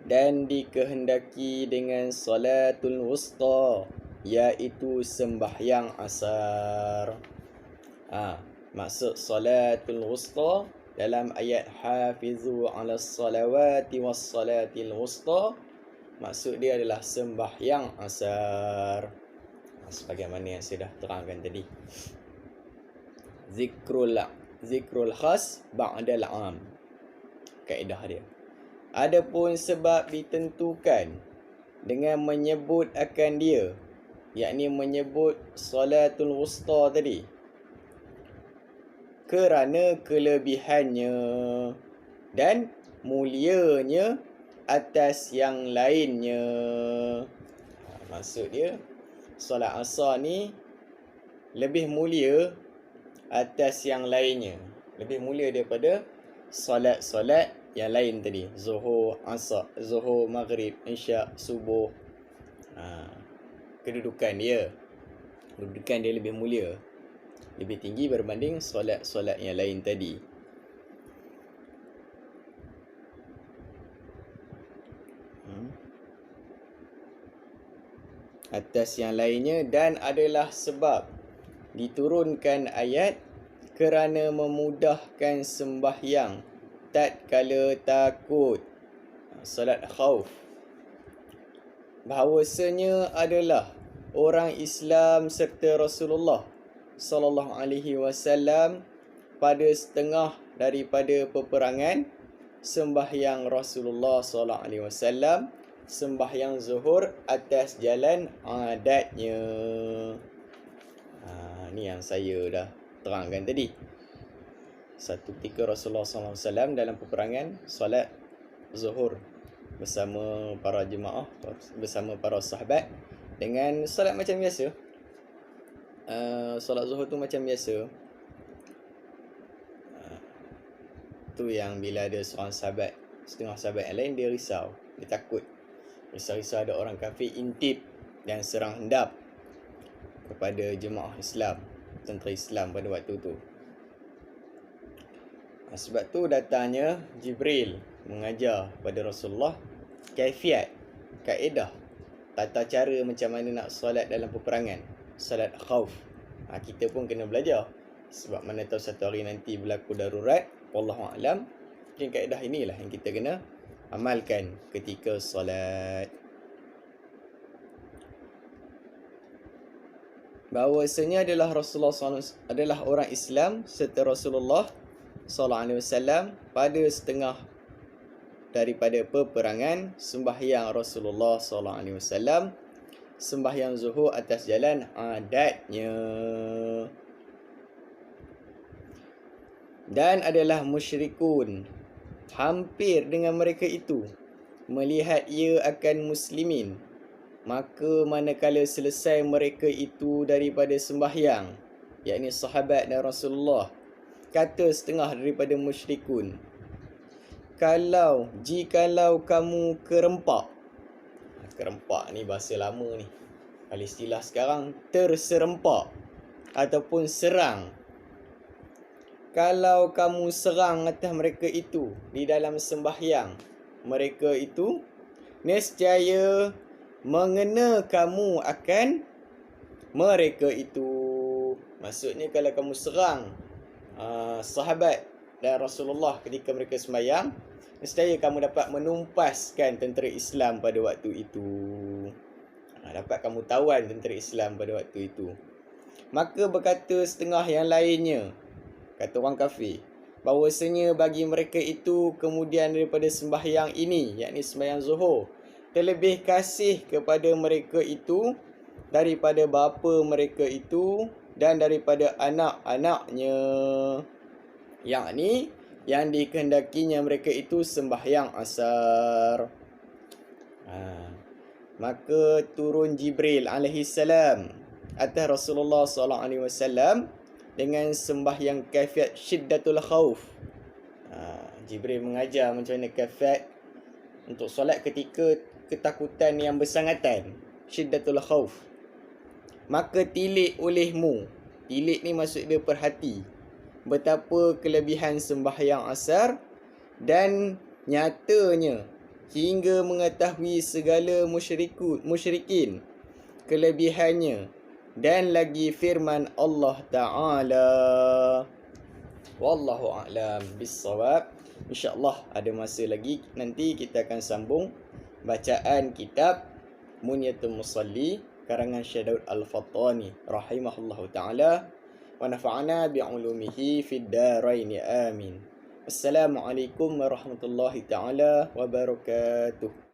dan dikehendaki dengan salatul wusta, iaitu sembahyang asar. Maksud salatul wusta dalam ayat hafizu 'alas salawati was salatil wusta, maksud dia adalah sembahyang asar. Sebagaimana yang saya dah terangkan tadi. Zikrul khas ba'dal 'am. Kaedah dia. Adapun sebab ditentukan dengan menyebut akan dia, yakni menyebut salatul wusta tadi, kerana kelebihannya dan mulianya atas yang lainnya. Maksud dia, solat asar ni lebih mulia atas yang lainnya. Lebih mulia daripada solat-solat yang lain tadi. Zuhur, asar, zuhur, maghrib, isyak, subuh. Kedudukan dia lebih mulia, lebih tinggi berbanding solat-solat yang lain tadi. Atas yang lainnya, dan adalah sebab diturunkan ayat kerana memudahkan sembahyang tatkala takut, solat khauf. Bahawasanya adalah orang Islam serta Rasulullah sallallahu alaihi wasallam pada setengah daripada peperangan sembahyang Rasulullah sallallahu alaihi wasallam sembahyang zuhur atas jalan adatnya. Ni yang saya dah terangkan tadi. Satu ketika Rasulullah sallallahu alaihi wasallam dalam peperangan solat zuhur bersama para jemaah, bersama para sahabat, dengan solat macam biasa. Solat zuhur tu macam biasa. Tu yang bila ada seorang sahabat, setengah sahabat yang lain, dia risau, dia takut. Risau-risau ada orang kafir intip dan serang hendap kepada jemaah Islam, tentera Islam pada waktu tu. Sebab tu datangnya Jibril mengajar pada Rasulullah kaifiat, kaedah, tata cara macam mana nak solat dalam peperangan, solat khauf. Kita pun kena belajar, sebab mana tahu satu hari nanti berlaku darurat, wallahu a'lam. Mungkin kaedah inilah yang kita kena amalkan ketika solat. Bahawasanya adalah Rasulullah SAW adalah orang Islam serta Rasulullah SAW pada setengah daripada peperangan sembahyang Rasulullah SAW sembahyang zuhur atas jalan adatnya, dan adalah musyrikun hampir dengan mereka itu melihat ia akan muslimin. Maka manakala selesai mereka itu daripada sembahyang, yakni sahabat dan Rasulullah, kata setengah daripada musyrikun, jikalau kamu kerempak. Kerempak ni bahasa lama ni. Kalau istilah sekarang, terserempak ataupun serang. Kalau kamu serang atas mereka itu di dalam sembahyang mereka itu, nescaya mengena kamu akan mereka itu. Maksudnya kalau kamu serang sahabat dan Rasulullah ketika mereka sembahyang, nescaya kamu dapat menumpaskan tentera Islam pada waktu itu. Dapat kamu tawan tentera Islam pada waktu itu. Maka berkata setengah yang lainnya, kata orang kafir, bahawasanya bagi mereka itu kemudian daripada sembahyang ini, yakni sembahyang zuhur, terlebih kasih kepada mereka itu daripada bapa mereka itu dan daripada anak-anaknya, yakni yang dikehendakinya mereka itu sembahyang asar. Maka turun Jibril alaihi salam atas Rasulullah sallallahu alaihi wasallam dengan sembahyang kaifiat syiddatul khauf. Jibril mengajar macam mana kaifiat untuk solat ketika ketakutan yang bersangatan, syiddatul khauf. Maka tilik olehmu, tilik ni maksud dia perhati, betapa kelebihan sembahyang asar, dan nyatanya hingga mengetahui segala musyrikin kelebihannya, dan lagi firman Allah Ta'ala. Wallahu a'lam bissawab. InsyaAllah ada masa lagi nanti kita akan sambung bacaan kitab Munyatul Musalli karangan Syekh Daud Al-Fattani rahimahullahu ta'ala, wa nafa'ana bi'ulumihi fid daraini amin. Assalamualaikum warahmatullahi ta'ala wabarakatuh.